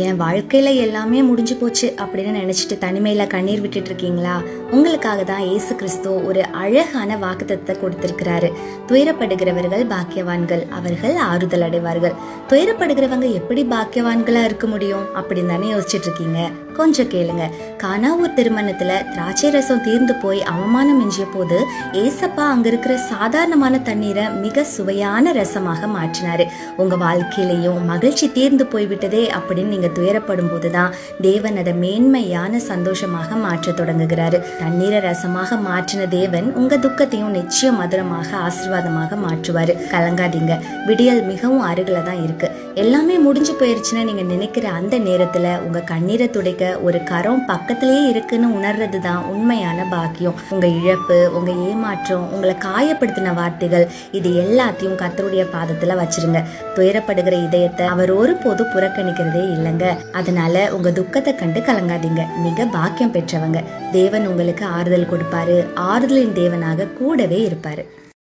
என் வாழ்க்கையில எல்லாமே முடிஞ்சு போச்சு அப்படின்னு நினைச்சிட்டு தனிமையில கண்ணீர் விட்டுட்டு இருக்கீங்களா? உங்களுக்காக தான் இயேசு கிறிஸ்து ஒரு அழகான வாக்குத்தத்தத்தை கொடுத்திருக்கிறாரு. துயரப்படுகிறவர்கள் பாக்கியவான்கள், அவர்கள் ஆறுதல் அடைவார்கள். துயரப்படுகிறவங்க எப்படி பாக்கியவான்களா இருக்க முடியும் அப்படின்னு தானே யோசிச்சுட்டு இருக்கீங்க. கொஞ்சம் கேளுங்க. கானாவூர் திருமணத்துல திராட்சை ரசம் தீர்ந்து போய் அவமானம் மிஞ்சிய போது ஏசப்பா அங்க இருக்கிற சாதாரணமான தண்ணீரை மிக சுவையான ரசமாக மாற்றினாரு. உங்க வாழ்க்கையிலையும் மகிழ்ச்சி தீர்ந்து போய்விட்டதே அப்படின்னு நீங்க துயரப்படும் போதுதான் தேவன் அதை மேன்மையான சந்தோஷமாக மாற்ற தொடங்குகிறாரு. தண்ணீரை ரசமாக மாற்றின தேவன் உங்க துக்கத்தையும் நிச்சயம் மதுரமாக ஆசீர்வாதமாக மாற்றுவாரு. கலங்காதீங்க, விடியல் மிகவும் அருகில தான் இருக்கு. எல்லாமே முடிஞ்சு போயிருச்சுன்னு நீங்க நினைக்கிற அந்த நேரத்துல உங்க கண்ணீரை துடைக்க ஒரு கரம் பக்கத்திலேயே இருக்குன்னு உணர்றது தான் உண்மையான பாக்கியம். உங்க இழப்பு, உங்க ஏமாற்றம், உங்களை காயப்படுத்தின வார்த்தைகள், இது எல்லாத்தையும் கர்த்தருடைய பாதத்துல வச்சிருங்க. துயரப்படுகிற இதயத்தை அவர் ஒருபோது புறக்கணிக்கிறதே இல்லைங்க. அதனால உங்க துக்கத்தை கண்டு கலங்காதீங்க. நீங்க பாக்கியம் பெற்றவங்க. தேவன் உங்களுக்கு ஆறுதல் கொடுப்பாரு. ஆறுதலின் தேவனாக கூடவே இருப்பாரு.